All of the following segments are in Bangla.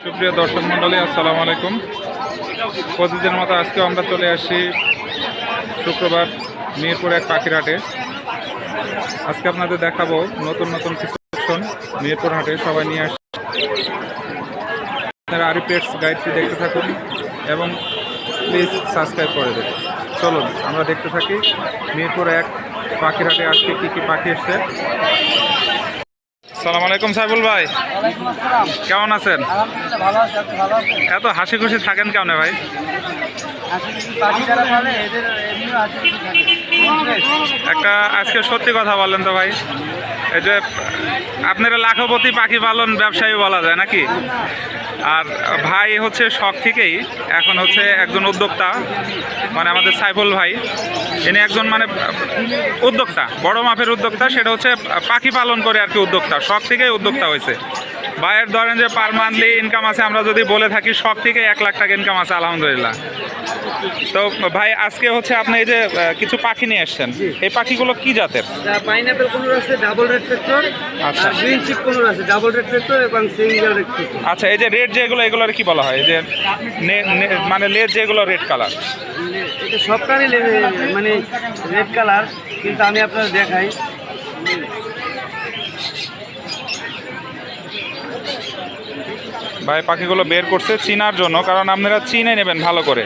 সুপ্রিয় দর্শক মণ্ডলী, আসসালামু আলাইকুম। প্রতিদিনের মতো আজকে আমরা চলে আসছি শুক্রবার মিরপুর এক পাখির হাটে। আজকে আপনাদের দেখাবো নতুন নতুন কিছু মিরপুর হাটে সবাই নিয়ে আসছে। আপনারা আরিফ পেটস গাইডটি দেখতে থাকুন এবং প্লিজ সাবস্ক্রাইব করে দেবেন। চলুন আমরা দেখতে থাকি মিরপুর এক পাখির হাটে আজকে কী কী পাখি এসছে। আসসালামু আলাইকুম সাইফুল ভাই, কেমন আছেন? এত হাসি খুশি থাকেন কেমন ভাই? একটা আজকে সত্যি কথা বলেন তো ভাই, এই যে আপনারা লাখপতি পাখি পালন ব্যবসায়ী বলা যায় নাকি? আর ভাই হচ্ছে শখ থেকেই এখন হচ্ছে একজন উদ্যোক্তা, মানে আমাদের সাইফুল ভাই, ইনি একজন মানে উদ্যোক্তা, বড় মাপের উদ্যোক্তা। সেটা হচ্ছে পাখি পালন করে আর কি উদ্যোক্তা, শখ থেকেই উদ্যোক্তা হয়েছে। ভাইয়ের ধরেন যে পার মান্থলি ইনকাম আছে, আমরা যদি বলে থাকি শখ থেকে 1 লাখ টাকা ইনকাম আছে আলহামদুলিল্লাহ। তো ভাই আজকে হচ্ছে আপনি এই যে কিছু পাখি নিয়ে এসছেন, এই পাখিগুলো কি জাতের? পাইনাপেল কোনোর আছে ডাবল রেড ফ্যাক্টর, আচ্ছা, গ্রিন চিক কোনোর আছে ডাবল রেড ফ্যাক্টর এবং সিঙ্গেল রেড ফ্যাক্টর। আচ্ছা, এই যে রেড যেগুলো, এগুলোর কি বলা হয়? এই যে মানে লেজ যেগুলো রেড কালার, এটা সবটারই মানে রেড কালার, কিন্তু আমি আপনার দেখাই। ভাই পাখিগুলো বের করছে চিনার জন্য, কারণ আপনারা চিনে নেবেন ভালো করে।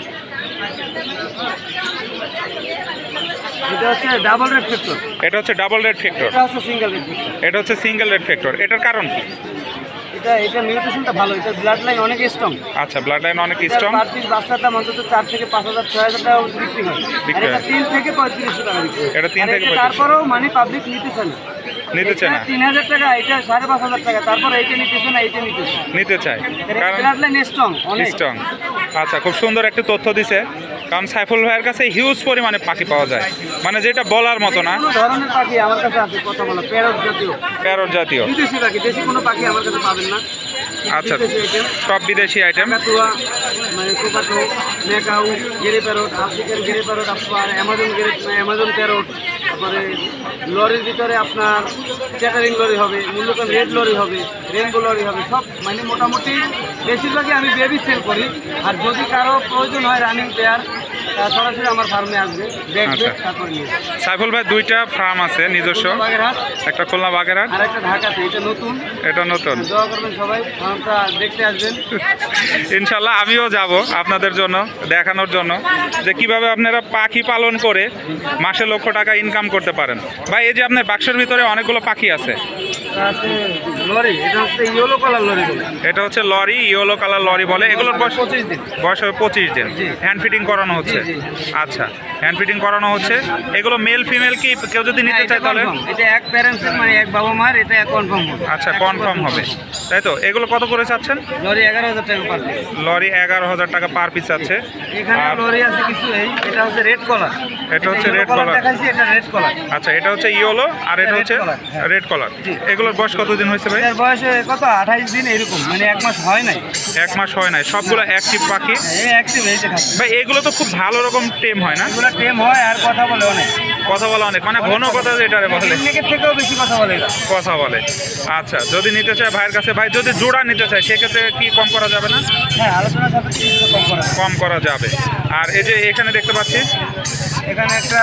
এটা হচ্ছে ডাবল রেড ফ্যাক্টর, এটা হচ্ছে ডাবল রেড ফ্যাক্টর, এটা হচ্ছে সিঙ্গেল রেড ফ্যাক্টর। এটা হচ্ছে সিঙ্গেল রেড ফ্যাক্টর। এটার কারণ কি? এটা মিউটেশনটা ভালো, এটা ব্লাড লাইন অনেক স্ট্রং। আচ্ছা, ব্লাড লাইন অনেক স্ট্রং। পার পিস বাচ্চাটা অন্তত 4 থেকে 5,000 6,000 টাকা বিক্রি হয়। এটা 3 থেকে 3500 টাকা বিক্রি হয়। এটা 3 থেকে 3500। তারপরেও মানে পাবলিক নিতেছে না, নিতেছে না। 3000 টাকা, এটা 5,500 টাকা, তারপর এইটা নিতেছে না, এইটা নিতেছে নিতে চায় কারণ ব্লাড লাইন স্ট্রং, অনেক স্ট্রং। আচ্ছা, খুব সুন্দর একটি তথ্য দিছে, কারণ সাইফুল ভাইয়ের কাছে হিউজ পরিমাণে পাখি পাওয়া যায়, মানে যেটা বলার মতো না। কোনো ধরনের পাখি আমার কাছে আছে, কথা বলা প্যারট জাতীয়, প্যারট জাতীয় বিদেশি পাখি, দেশি কোনো পাখি আমার কাছে পাবেন না। আচ্ছা, সব বিদেশি আইটেম। কাকাতুয়া, মানে cockatoo, macaw, grey parrot, African grey parrot, আপনার অ্যামাজন প্যারট, তারপরে লরির ভিতরে আপনার ক্যাটারিং লরি হবে, মূল্যবান রেড লরি হবে, রেনবো লরি হবে, সব মানে মোটামুটি বেশিরভাগই আমি বেবি সেল করি। আর যদি কারো প্রয়োজন হয় রানিং পেয়ার, সরাসরি আমার ফার্মে আসবে, দেখবে, তারপরে নিয়ে। সাইফুল ভাই 2টা ফার্ম আছে নিজস্ব, একটা খুলনা বাগেরহাট আর একটা ঢাকাতে। এটা নতুন, এটা নতুন। দোয়া করবেন সবাই, ফার্মটা দেখতে আসবেন ইনশাল্লাহ। আমিও যাব আপনাদের জন্য, দেখানোর জন্য যে কিভাবে আপনারা পাখি পালন করে মাসে লক্ষ টাকা ইনকাম করতে পারেন। ভাই এই যে আপনার বাক্সের ভিতরে অনেকগুলো পাখি আছে, লরি, এটা হচ্ছে ইয়েলো কালার লরি বলে। এটা হচ্ছে লরি, ইয়েলো কালার লরি বলে। এগুলোর বয়স 25 দিন। বয়স হবে 25 দিন। হ্যান্ড ফিটিং করানো হচ্ছে। আচ্ছা, হ্যান্ড ফিটিং করানো হচ্ছে। এগুলো মেল ফিমেল কি কেউ যদি নিতে চায় তাহলে? এটা এক প্যারেন্টসের, মানে এক বাবা মার, এটা কনফার্ম হবে। আচ্ছা, কনফার্ম হবে, তাই তো? এগুলো কত করে চাচ্ছেন? লরি 11,000 টাকা পার পিস। লরি 11,000 টাকা পার পিস আছে। এখানে লরি আছে কিছু, এটা হচ্ছে রেড কলার, এটা হচ্ছে রেড কলার দেখাইছি, এটা রেড কলার। আচ্ছা, এটা হচ্ছে ইয়েলো আর এটা হচ্ছে রেড কলার। এগুলোর বয়স কতদিন হয়েছে ভাই? এর বয়স কত? 28 দিন এরকম, মানে 1 মাস হয় নাই। 1 মাস হয় নাই। সবগুলো অ্যাক্টিভ পাখি। এই অ্যাক্টিভ হয়েছে ভাই, এগুলো তো খুব ভালো রকম টেম হয় না? এগুলো টেম হয় আর কথা বলে অনেক, কথা বলে অনেক, মানে ঘন কথা যেটারে বলে, অনেকের থেকেও বেশি কথা বলে এরা। কথা বলে। আচ্ছা, যদি নিতে চায় ভাইয়ের কাছে, ভাই যদি জোড়া নিতে চায় সেক্ষেত্রে কি কম করা যাবে না? হ্যাঁ, আলোচনার সাথে কিছু কম করা যাবে। আর এই যে এখানে দেখতে পাচ্ছি, এখানে একটা,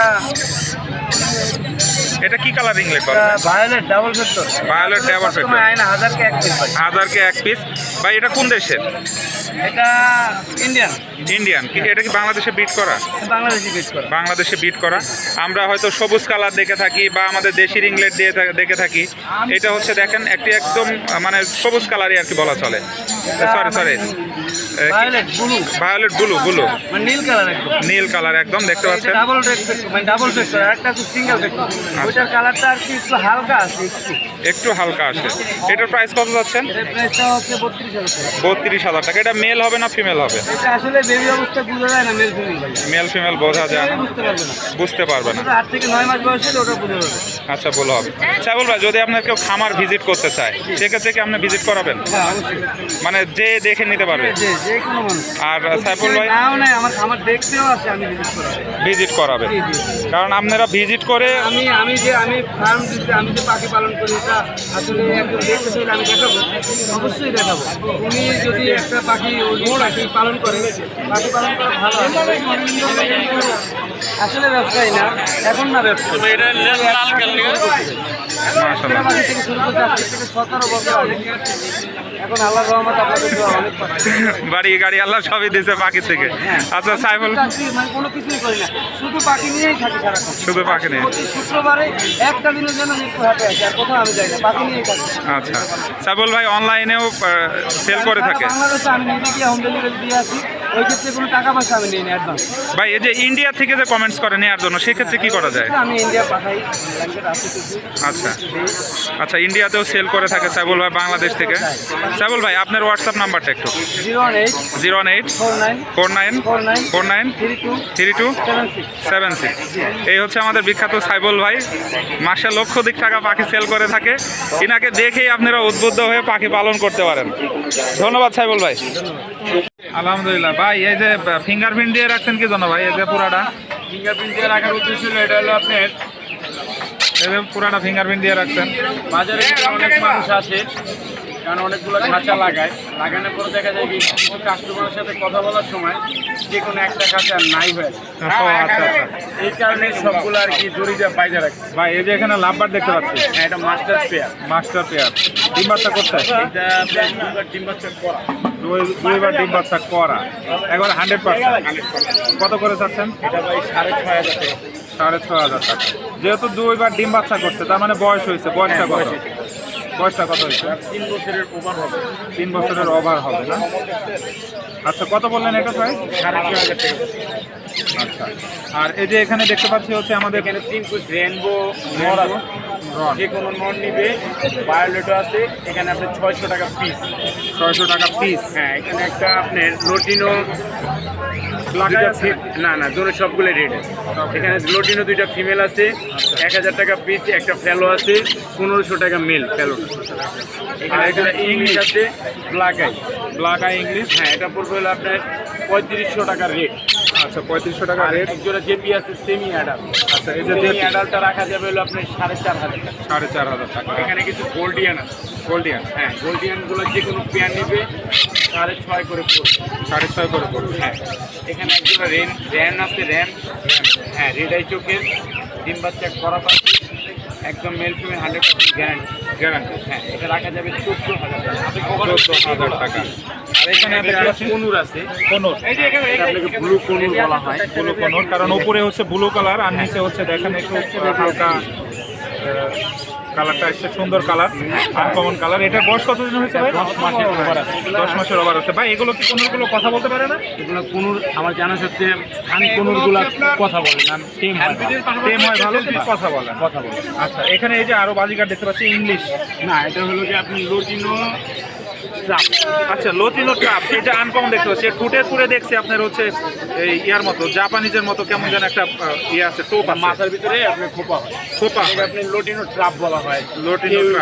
এটা কি কালার রিংলেট করে? Violet double factor. Violet double factor, আয়না 1000 কে 1 পিস ভাই। 1000 কে 1 পিস। ভাই এটা কোন দেশের? এটা ইন্ডিয়ান। ইন্ডিয়ান। এটা কি বাংলাদেশে বিট করা? বাংলাদেশি বিট করা। বাংলাদেশে বিট করা। আমরা হয়তো সবুজ কালার দেখে থাকি বা আমাদের দেশি রিংলেট দিয়ে দেখে থাকি। এটা হচ্ছে দেখেন একটি একদম মানে সবুজ কালারই আর কি বলা চলে। সরি, ভায়োলেট ব্লু, মানে নীল কালার একদম, নীল কালার একদম দেখতে পাচ্ছেন। ডাবল রেড ফ্যাক্টর, মানে ডাবল ফ্যাক্টর, আর একটা হচ্ছে সিঙ্গেল ফ্যাক্টর। ওটার কালারটা আর কি একটু হালকা আছে, একটু হালকা আসে। এটার প্রাইস কত যাচ্ছেন? এর প্রাইসটা হচ্ছে 32,000 টাকা। 32,000 টাকা। এটা মেল হবে না ফিমেল হবে? এটা আসলে বেবি অবস্থা বোঝা যায় না, মেল ফিমেল ভাই। মেল ফিমেল বোঝা যায় না, বুঝতে পারবে না। 8 থেকে 9 মাস বয়সে ওটা বোঝা যাবে। আচ্ছা, বলো হবে। সাইফুল ভাই, যদি আপনার কেউ খামার ভিজিট করতে চায় সেক্ষেত্রে কি আপনি ভিজিট করাবেন? হ্যাঁ, অবশ্যই। মানে যে দেখে নিতে পারবে? যে কোনো মানুষ। আর সাইফুল ভাই নাও নাই, আমার দেখতেও আছে, আমি ভিজিট করাবেন, কারণ আপনারা ভিজিট করে আমি ফার্ম দিতে, আমি যে পাখি পালন করি, এটা আসলে একজন দেখতে চাইলে আমি দেখাবো, অবশ্যই দেখাবো। উনি যদি একটা পাখি পালন করে পাখি পালন করা ভালো আসলে ব্যবসায়ী না এখন না ব্যবসা মাশাআল্লাহ। পাখি থেকে শুরু করতে আজকে থেকে 17 বছর আগে এখন আল্লাহর রহমত আপনাদের দোয়া অনেক পাখি বাড়ি গাড়ি আল্লাহ সবই দিয়েছে পাখি থেকে। আচ্ছা সাইফুল, মানে কোনো কিছুই করি না, শুধু পাখি নিয়েই থাকি সারাক্ষণ। শুধু পাখি নিয়ে? প্রতি শুক্রবারে একটা দিনের জন্য মৃত্যু হাতে আছে, আর কোথাও আমি যাই না, পাখি নিয়েই থাকি। আচ্ছা, সাইফুল ভাই অনলাইনেও সেল করে থাকে? বাংলাদেশে আমি নিজে গিয়ে হোম ডেলিভারি দিয়ে আসি, ওই ক্ষেত্রে কোনো টাকা পয়সা আমি নিই না অ্যাডভান্স। ভাই এই যে ইন্ডিয়া থেকে যে কমেন্টস করে নেওয়ার জন্য, সেক্ষেত্রে কি করা যায়? আমি ইন্ডিয়া পাঠাই। আচ্ছা আচ্ছা, ইন্ডিয়াতেও সেল করে থাকে সাইফুল ভাই বাংলাদেশ থেকে। সাইফুল ভাই আপনার হোয়াটসঅ্যাপ নাম্বারটা একটু। 0184949323276। এই হচ্ছে আমাদের বিখ্যাত সাইফুল ভাই, মাসে লক্ষাধিক টাকা পাখি সেল করে থাকে। ইনাকে দেখেই আপনারা উদ্বুদ্ধ হয়ে পাখি পালন করতে পারেন। ধন্যবাদ সাইফুল ভাই। আলহামদুলিল্লাহ ভাই, এই যে ফিঙ্গারপ্রিন্ট দিয়ে রাখছেন কি জন্য ভাই? এই যে পুরাটা ফিঙ্গারপ্রিন্ট দিয়ে রাখার উদ্দেশ্য হলো, এটা হলো আপনার এই যে পুরাটা ফিঙ্গারপ্রিন্ট দিয়ে রাখছেন। বাজারে অনেক মানুষ আসে, কারণ অনেকগুলো খাঁচা লাগায়, লাগানোর পরে দেখা যায় কি কিছু কাস্টমারের সাথে কথা বলার সময় যে কোনো একটা খাঁচা নাই হয়ে যায়। আচ্ছা আচ্ছা, এই কারণে সবগুলো আর কি দড়িটা বাইরে রাখে। ভাই এই যে এখানে লাভবার দেখতে পাচ্ছি, এটা মাস্টার পেয়ার। মাস্টার পেয়ার ডিম বাচ্চা করতে, এটা দুইবার ডিম বাচ্চা করা, দুইবার ডিম বাচ্চা করা, একবার 100%। কত করে চাচ্ছেন? এটা ভাই 6,500 টাকা। 6,500 টাকা। যেহেতু দুইবার ডিম বাচ্চা করছে, তার মানে বয়স হয়েছে। বয়সটা কত? বয়সটা কত হয়েছে? 3 বছরের ওভার হবে। 3 বছরের ওভার হবে না? আচ্ছা, কত বললেন এটা প্রাইস? 6,500 টাকা। আচ্ছা, আর এই যে এখানে দেখতে পাচ্ছি হচ্ছে আমাদের এখানে 3 পিস রেনবো নর আছে, যে কোনো নর নিবে। বায়োলেটো আছে, এখানে আপনার 600 টাকা পিস। 600 টাকা পিস। হ্যাঁ, এখানে একটা আপনার লোটিনো না না দুটো সবগুলো রেড। এখানে লোটিনো 2টা ফিমেল আছে, 1000 টাকা পিস। একটা ফেলো আছে 1500 টাকা মেল ফেলোটা। এখানে ইংলিশ আছে, ব্ল্যাক আই ইংলিশ। হ্যাঁ, এটা পড়বে হলো আপনার 3500 টাকা রেট। আচ্ছা, 3500 টাকা রেট। একজোড়া জেপি আছে সেমি অ্যাডাল্ট। আচ্ছা, এই যে সেমি অ্যাডাল্টটা রাখা যাবে হলো আপনার 4,500 টাকা। 4,500 টাকা। এখানে কিছু গোল্ডিয়ান আছে। গোল্ডিয়ান? হ্যাঁ, গোল্ডিয়ানগুলো যে কোনো পেয়ার নিবে 6,500 করে পড়বে। 6,500 করে পড়বে। হ্যাঁ, এখানে একজোড়া র্যান আছে, র্যান। হ্যাঁ, রেড আই চোখের ডিম বাচ্চা করা পাখি, একদম মেল ফিমেল 100% গ্যারান্টি। হ্যাঁ, এটা রাখা যাবে 14,000 টাকা। 14,000 টাকা। আর এখানে কনুর আছে, কোনোর, আপনাকে ব্লু কনুর বলা হয়। ব্লু কোনোর, কারণ উপরে হচ্ছে ব্লু কালার আর নিচে হচ্ছে দেখেন একটু হালকা কালারটা এসছে, সুন্দর কালার, আনকমন কালার। এটার বয়স কতদিন হয়েছে ভাই? 10 মাসের ওভার আছে। 10 মাসের ওভার আছে। ভাই এগুলো কি কোনোরগুলো কথা বলতে পারে না? এগুলো কনুর আমার জানা সত্ত্বে স্থান কনুরগুলো কথা বলে না, টেম হয় ভালো, কথা বলে। কথা বলে। আচ্ছা, এখানে এই যে আরো বাজিকার দেখতে পাচ্ছি ইংলিশ। না, এটা হলো যে আপনি লোটিনো ট্রাপ। আচ্ছা, লোটিনো ট্রাপ, এটা আনকমন দেখতে পাচ্ছি। ঠুটের পুরে দেখছি আপনার হচ্ছে এই ইয়ার মতো, জাপানিজের মতো কেমন যেন একটা ইয়ে আছে, টোপ আছে মাথার ভিতরে আপনার খোপা হয়, খোপা। এটা আপনি লোটিনো ট্রাপ বলা হয়,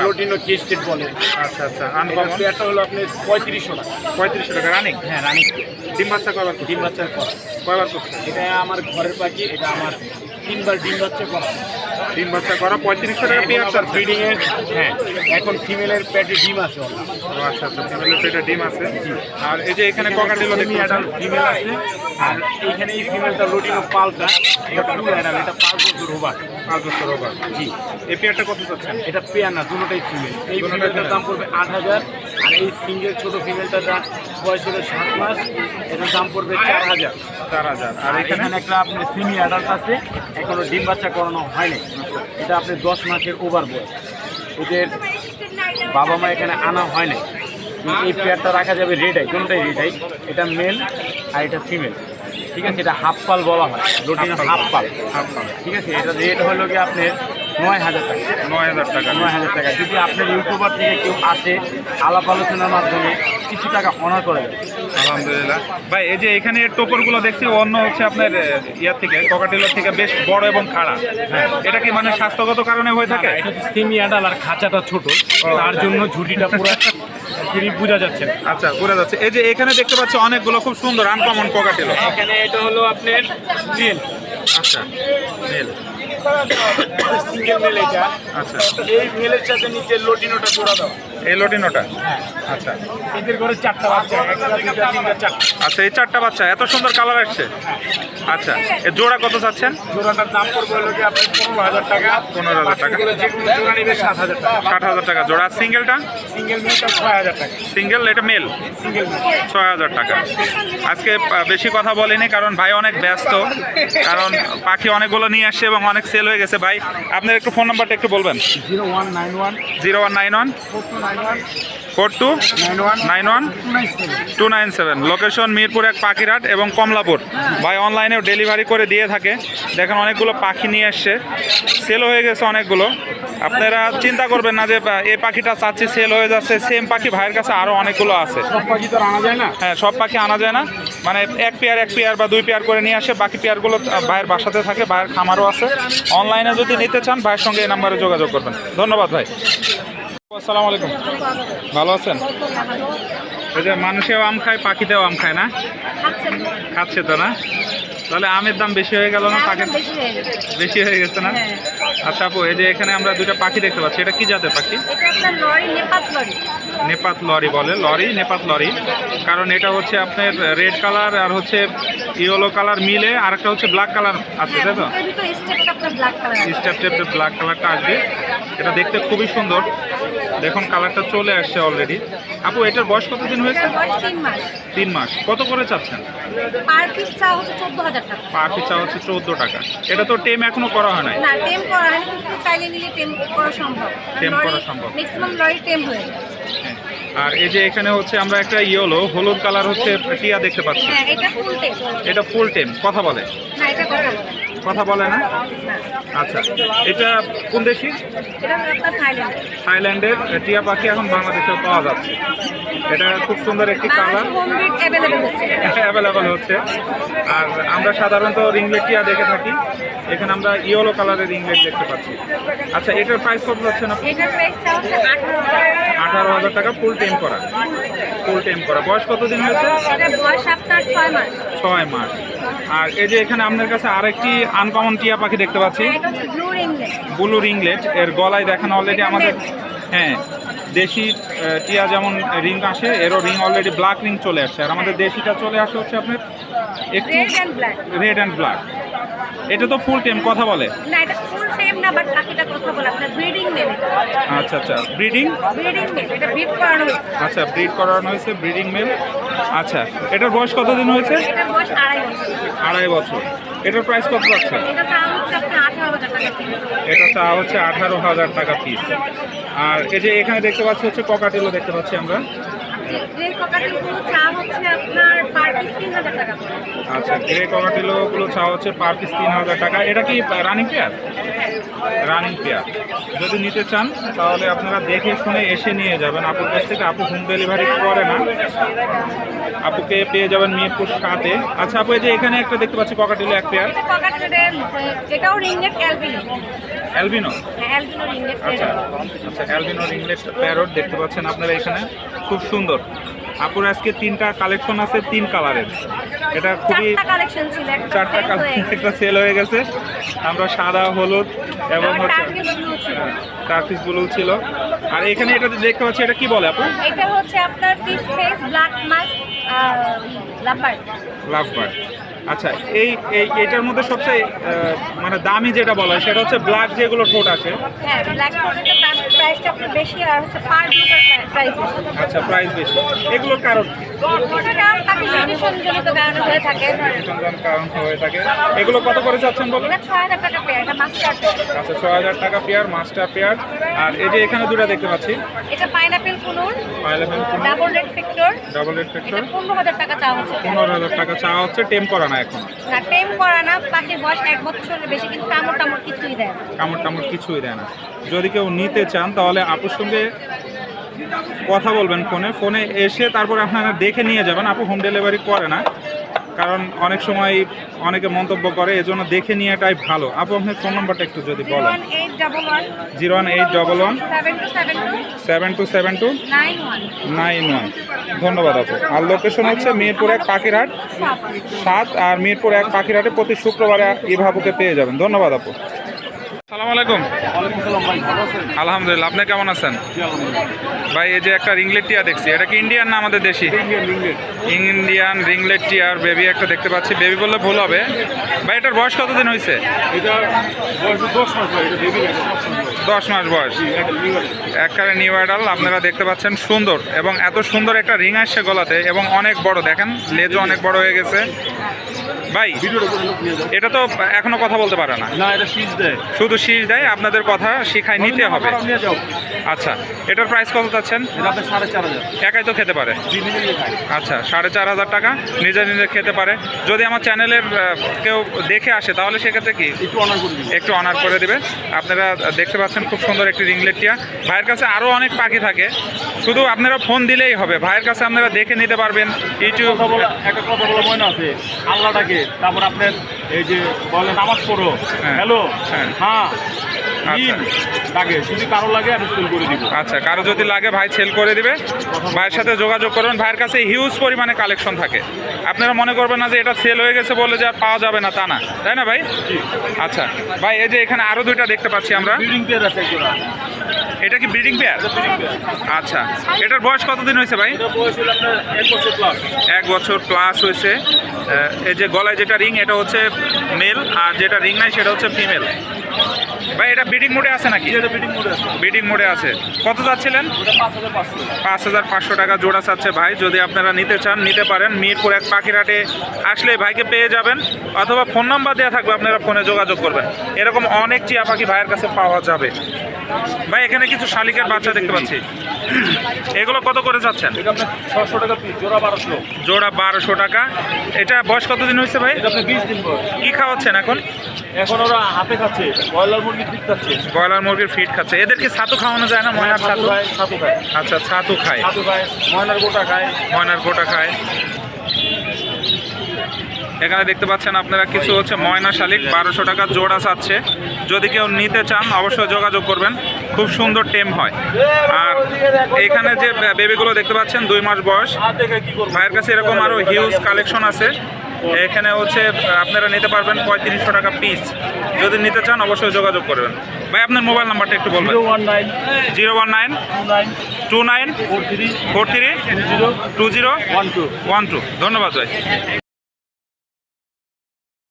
লোটিনো কেস্টেড বলে। আচ্ছা আচ্ছা, আনকমন। এটা হলো আপনার 3500 টাকা। 3500 টাকা রানিং? হ্যাঁ, রানিং। ডিম বাচ্চা কয়বার? ডিম বাচ্চা করা। কয়বার করছে? এটা আমার ঘরের পাখি, এটা আমার 3বার ডিম বাচ্চা করা। ডিম বাচ্চা করা 3500 টাকা পেয়ার চাচ্ছে। ব্রিডিং এর, হ্যাঁ, এখন ফিমেলের পেটে ডিম আছে। আচ্ছা আচ্ছা, ফিমেলের পেটে ডিম আছে। আর এই যে এখানে ককাটেলও দেখি অ্যাডাল্ট ফিমেল আছে। আর এইখানে এই ফিমেলটা লোটিনো পালটা, এটা ফুল অ্যাডাল্ট, এটা 5 বছর ওভার। 5 বছর ওভার। জি। এই পেয়ারটা কত চাচ্ছেন? এটা পেয়ার না, দুটোটাই ফিমেল। এই ফিমেলটার দাম পড়বে 8,000। আর এই সিঙ্গেল ছোট ফিমেলটার দাম বয়স হলো 7 মাস, এটার দাম পড়বে 4,000। 4,000। আর আর এখানে এখানে একটা আপনার সেমি অ্যাডাল্ট আছে, এখনো ডিম বাচ্চা করানো হয়নি। এটা আপনার 10 মাসের ওভার বয়স। এদের বাবা মা এখানে আনা হয় না। এই পেয়ারটা রাখা যাবে রেড আই, কোনটাই রেড আই। এটা মেল আর এটা ফিমেল। ঠিক আছে, এটা হাফ পাল বলা হয়, লোটিনো হাফ পাল। ঠিক আছে, এটা রেট হলো কি আপনার 9,000 টাকা। 9,000 টাকা। 9,000 টাকা। যদি আপনার ইউটিউবার থেকে কেউ আসে, আলাপ আলোচনার মাধ্যমে কিছু টাকা অনার করে দেবে। আলহামদুলিল্লাহ। ভাই এই যে এখানে টোপরগুলো দেখছি অন্য হচ্ছে আপনার ইয়ার থেকে, ককাটেলের থেকে বেশ বড় এবং খাড়া। হ্যাঁ, এটা কি মানে স্বাস্থ্যগত কারণে হয়ে থাকে? এটা সেমি অ্যাডাল আর খাঁচাটা ছোট, তার জন্য ঝুঁটিটা পুরো বোঝা যাচ্ছে না। আচ্ছা, বোঝা যাচ্ছে। এই যে এখানে দেখতে পাচ্ছি অনেকগুলো খুব সুন্দর আনকমন ককাটেল। এখানে এটা হলো আপনার মেল। আচ্ছা, মেল, সিঙ্গেল মেল এটা। আচ্ছা, এই মেলের সাথে নিচে লোটিনোটা জোড়া দাও। এই লটিনোটা? আচ্ছা এদের করে 4টা বাচ্চা, 1টা 2টা 3টা 4টা। আচ্ছা, এই 4টা বাচ্চা এত সুন্দর কালার আসছে। আচ্ছা, এর জোড়া কত চাচ্ছেন? জোড়াটার দাম পড়বে হলো কি আপনার 15,000 টাকা। 15,000 টাকা। যে কোনো জোড়া নিবে 7,000 টাকা। 60,000 টাকা জোড়া। সিঙ্গেলটা? সিঙ্গেল মেলটা 6,000 টাকা। সিঙ্গেল, এটা মেল? সিঙ্গেল মেল 6,000 টাকা। আজকে বেশি কথা বলিনি কারণ ভাই অনেক ব্যস্ত, কারণ পাখি অনেকগুলো নিয়ে আসছে এবং অনেক সেল হয়ে গেছে। ভাই আপনার একটু ফোন নাম্বারটা একটু বলবেন। 0191 0191 4291 297। লোকেশন মিরপুর 1 পাখিরহাট এবং কমলাপুর। ভাই অনলাইনেও ডেলিভারি করে দিয়ে থাকে। দেখেন অনেকগুলো পাখি নিয়ে আসছে, সেল হয়ে গেছে অনেকগুলো। আপনারা চিন্তা করবেন না যে এই পাখিটা চাচ্ছি সেল হয়ে যাচ্ছে, সেম পাখি ভাইয়ের কাছে আরও অনেকগুলো আছে। সব পাখি তো আনা যায় না। হ্যাঁ, সব পাখি আনা যায় না, মানে এক পেয়ার বা 2 পেয়ার করে নিয়ে আসে। বাকি পেয়ারগুলো ভাইয়ের বাসাতে থাকে, ভাইয়ের খামারও আছে। অনলাইনে যদি নিতে চান ভাইয়ের সঙ্গে এই নাম্বারে যোগাযোগ করবেন। ধন্যবাদ ভাই। আসসালামু আলাইকুম, ভালো আছেন? এই যে মানুষেও আম খায়, পাখিতেও আম খায় না? খাচ্ছে তো না? তাহলে আমের দাম বেশি হয়ে গেল না? পাখির বেশি হয়ে গেছে না? আচ্ছা আপু, এই যে এখানে আমরা 2টা পাখি দেখতে পাচ্ছি, এটা কি জাতের পাখি? নেপাত লরি বলে, লরি নেপাত লরি। কারণ এটা হচ্ছে আপনার রেড কালার আর হচ্ছে ইয়েলো কালার মিলে, আর একটা হচ্ছে ব্ল্যাক কালার আছে, তাই তো? স্টেপ স্টেপ ব্ল্যাক কালারটা আসবে। এটা দেখতে খুবই সুন্দর। দেখুন কালারটা চলে আসছে অলরেডি। আপু এটার বয়স কতদিন হয়েছে? 3 মাস। কত করে চাচ্ছেন? পার পিস চা হচ্ছে 14,000 টাকা। পার পিস চা হচ্ছে 14 টাকা। এটা তো টেম এখনো করা হয় নাই? না, টেম করা হয়নি, কিন্তু চাইলে নিলে টেম করা সম্ভব। টেম করা সম্ভব। ম্যাক্সিমাম লরি টেম হয়ে যায়। আর এই যে এখানে হচ্ছে আমরা একটা ইয়েলো হলুদ কালার হচ্ছে টিয়া দেখতে পাচ্ছি। হ্যাঁ, এটা ফুল টেম। এটা ফুল টেম। কথা বলে? না, এটা কথা বলে। কথা বলে না? আচ্ছা, এটা কোন দেশি? এটা আপনার থাইল্যান্ডের টিয়া পাখি এখন বাংলাদেশেও পাওয়া যাচ্ছে। এটা খুব সুন্দর একটি কালার, হোম ব্রিড অ্যাভেলেবল হচ্ছে। অ্যাভেলেবল হচ্ছে। আর আমরা সাধারণত রিংলেট টিয়া দেখে থাকি, এখানে আমরা ইয়েলো কালারের রিংলেট দেখতে পাচ্ছি। আচ্ছা, এটার প্রাইস কত যাচ্ছে না? এটার প্রাইস হচ্ছে 18,000 টাকা। ফুল টেম করা, ফুল টেম করা। বয়স কতদিন হয়েছে? এটা বয়স আপনার 6 মাস। 6 মাস। আর এই যে এখানে আপনার কাছে আরেকটি আনকমন টিয়া পাখি দেখতে পাচ্ছি, এটা হচ্ছে ব্লু রিংলেট। Blue ringlet. এর গলায় দেখেন অলরেডি আমাদের, হ্যাঁ, দেশি টিয়া যেমন রিং আসে, এরও রিং অলরেডি ব্ল্যাক রিং চলে আসছে। আর আমাদের দেশিটা চলে আসে হচ্ছে আপনার একটু রেড অ্যান্ড ব্ল্যাক। এটা তো ফুল টেম। কথা বলে? না, এটা ফুল টেম না, বাট পাখিটা কথা বলে। আপনার ব্রিডিং মেল। আচ্ছা আচ্ছা, ব্রিডিং মেল। এটা ব্রিড করানো হয়েছে। আচ্ছা, ব্রিড করানো হয়েছে, ব্রিডিং মেল। আচ্ছা, এটার বয়স কতদিন হয়েছে? এটার বয়স 2.5 বছর। 2.5 বছর। এটার প্রাইস কত যাচ্ছে? এটা চা হচ্ছে আপনার 18,000 টাকা পিস। এটা চা হচ্ছে 18,000 টাকা পিস। আর এই যে এখানে দেখতে পাচ্ছি হচ্ছে ককাটেলও দেখতে পাচ্ছি আমরা। গ্রে ককাটেলগুলো চা হচ্ছে আপনার পার পিস 3,000 টাকা করে। আচ্ছা, গ্রে ককাটেলগুলো চা হচ্ছে পার পিস 3,000 টাকা। এটা কি রানিং পেয়ার? Running pair. যদি নিতে চান তাহলে আপনারা দেখে শুনে এসে নিয়ে যাবেন আপুর কাছ থেকে। আপু হোম ডেলিভারি করে না, আপুকে পেয়ে যাবেন মিরপুর 7-এ। আচ্ছা আপু, এই যে এখানে একটা দেখতে পাচ্ছি ককাটেল এক পেয়ার। এটাও রিংলেট অ্যালবিনো। অ্যালবিনো? হ্যাঁ, অ্যালবিনো রিংলেট। আচ্ছা আচ্ছা, অ্যালবিনো রিংলেট প্যারট দেখতে পাচ্ছেন আপনারা এখানে, খুব সুন্দর। আপুর আজকে 3টা কালেকশন আছে 3 কালারের। এটা খুবই 4টা কালেকশন ছিল, 4টা কালেকশন, একটা সেল হয়ে গেছে। আমরা সাদা, হলুদ এবং হচ্ছে টার্কিশ ব্লু ছিল। আর এখানে এটা দেখতে পাচ্ছি, এটা কি বলে আপু? এটা হচ্ছে আপনার fish face black mask lovebird. Lovebird. আচ্ছা, এইটার মধ্যে সবচেয়ে মানে দামি যেটা বলা হয় সেটা হচ্ছে ব্ল্যাক, যেগুলো ঠোঁট আছে। হ্যাঁ, ব্ল্যাক ঠোঁটের দাম প্রাইসটা একটু বেশি, আর হচ্ছে পার ব্লুটার প্রাইস বেশি। আচ্ছা, প্রাইস বেশি। এগুলোর কারণ? এটা কারণ তাকে জনিত কারণে হয়ে থাকে। কারণ হয়ে থাকে। এগুলো কত করে যাচ্ছেন বলুন? এটা 6,000 টাকা পেয়ার। এটা মাস্টার পেয়ার। আচ্ছা, 6,000 টাকা পেয়ার, মাস্টার পেয়ার। আর এই যে এখানে 2টা দেখতে পাচ্ছি, এটা pineapple কুনুর, pineapple কুনুর, double red factor. Double red factor. 15,000 টাকা চাওয়া হচ্ছে। 15,000 টাকা চাওয়া হচ্ছে। টেম করা না এখন? না, টেম করা না। পাখির বয়স 1 বছরের বেশি, কিন্তু কামড় টামড় কিছুই দেয় না। কামড় টামড় কিছুই দেয় না। যদি কেউ নিতে চান তাহলে আপুর সঙ্গে কথা বলবেন ফোনে এসে, তারপরে আপনারা দেখে নিয়ে যাবেন। আপু হোম ডেলিভারি করে না, কারণ অনেক সময় অনেকে মন্তব্য করে, এজন্য দেখে নিয়েটাই ভালো। আপু আপনার ফোন নাম্বারটা একটু যদি বলেন। 01811 01811 727291। ধন্যবাদ আপু। আর লোকেশন হচ্ছে মিরপুর 1 পাখিরহাট 7 আর মিরপুর 1 পাখিরহাটে প্রতি শুক্রবারে এই ভাবুকে পেয়ে যাবেন। ধন্যবাদ আপু। আসসালামু আলাইকুম। আলহামদুলিল্লাহ, আপনি কেমন আছেন ভাই? এই যে একটা রিংলেট টিয়া দেখছি, এটা কি ইন্ডিয়ান না আমাদের দেশি? ইন্ডিয়ান রিংলেট টিয়ার বেবি একটা দেখতে পাচ্ছি। বেবি বললে ভুল হবে ভাই। এটার বয়স কতদিন হয়েছে? 10 মাস বয়স। একবারে নিউ অ্যাডাল আপনারা দেখতে পাচ্ছেন, সুন্দর এবং এত সুন্দর একটা রিং আসছে গলাতে এবং অনেক বড়, দেখেন লেজও অনেক বড় হয়ে গেছে ভাই। এটা তো এখনো কথা বলতে পারে না, শুধু শীষ দেয়। আপনাদের কথা শিখাই নিতে হবে। আচ্ছা, এটার প্রাইস কত চাচ্ছেন? 4,500। একাই তো খেতে পারে? আচ্ছা, 4,500 টাকা নিজে নিজে খেতে পারে। যদি আমার চ্যানেলের কেউ দেখে আসে তাহলে সেক্ষেত্রে কি একটু অনার করে দেবে। আপনারা দেখতে পাচ্ছেন খুব সুন্দর একটি রিংলেট টিয়া। ভাইয়ের কাছে আরও অনেক পাখি থাকে, শুধু আপনারা ফোন দিলেই হবে। ভাইয়ের কাছে আপনারা দেখে নিতে পারবেন। ইউটিউব একটা কথা বলে মনে আছে, আল্লাহটাকে, তারপর আপনার এই যে বলে নামাজ পড়ো, হ্যালো, হ্যাঁ, লাগে যদি কারো লাগে আমি সেল করে দিব। আচ্ছা, কারো যদি লাগে ভাই সেল করে দিবে। ভাইয়ের সাথে যোগাযোগ করবেন। ভাইয়ের কাছে হিউজ পরিমাণে কালেকশন থাকে। আপনারা মনে করবেন না যে এটা সেল হয়ে গেছে বলে যে আর পাওয়া যাবে না, তা না, তাই না ভাই? আচ্ছা ভাই, এই যে এখানে আরও দুইটা দেখতে পাচ্ছি আমরা। এটা কি ব্রিডিং পেয়ার? আচ্ছা, এটার বয়স কতদিন হয়েছে ভাই? 1 বছর প্লাস হয়েছে। এই যে গলায় যেটা রিং এটা হচ্ছে মেল, আর যেটা রিং নাই সেটা হচ্ছে ফিমেল। ভাই এটা ব্রিডিং মোডে আছে নাকি? ব্রিডিং মোডে আছে। কত যাচ্ছিলেন? 5,500 টাকা জোড়া চাচ্ছে ভাই। যদি আপনারা নিতে চান নিতে পারেন। মিরপুর 1 পাখিরহাটে আসলে ভাইকে পেয়ে যাবেন, অথবা ফোন নাম্বার দেওয়া থাকবে, আপনারা ফোনে যোগাযোগ করবেন। এরকম অনেক টিয়া পাখি ভাইয়ের কাছে পাওয়া যাবে। ভাই এখানে কিছু শালিকের বাচ্চা দেখতে পাচ্ছি, এগুলো কত করে যাচ্ছেন? 600 টাকা পিস, জোড়া 1200। জোড়া 1200 টাকা। এটা বয়স কতদিন হয়েছে ভাই? 20 দিন পর। কি খাওয়াচ্ছেন এখন? এখন ওরা হাতে খাচ্ছে, ব্রয়লার মুরগির ফিট খাচ্ছে। ব্রয়লার মুরগির ফিট খাচ্ছে। এদেরকে ছাতু খাওয়ানো যায় না? ময়নার ছাতু? ছাতু খায়। আচ্ছা, ছাতু খায়, ময়নার গোটা খায়। ময়নার গোটা খায়। এখানে দেখতে পাচ্ছেন আপনারা কিছু হচ্ছে ময়না শালিক, 1200 টাকা জোড়া চাচ্ছে। যদি কেউ নিতে চান অবশ্যই যোগাযোগ করবেন। খুব সুন্দর টেম হয়। আর এখানে যে বেবিগুলো দেখতে পাচ্ছেন 2 মাস বয়স। ভাইয়ের কাছে এরকম আরও হিউজ কালেকশন আছে। এখানে হচ্ছে আপনারা নিতে পারবেন 3500 টাকা পিস। যদি নিতে চান অবশ্যই যোগাযোগ করবেন। ভাই আপনার মোবাইল নাম্বারটা একটু বলবেন। 019 29 43 20 12। ধন্যবাদ ভাই।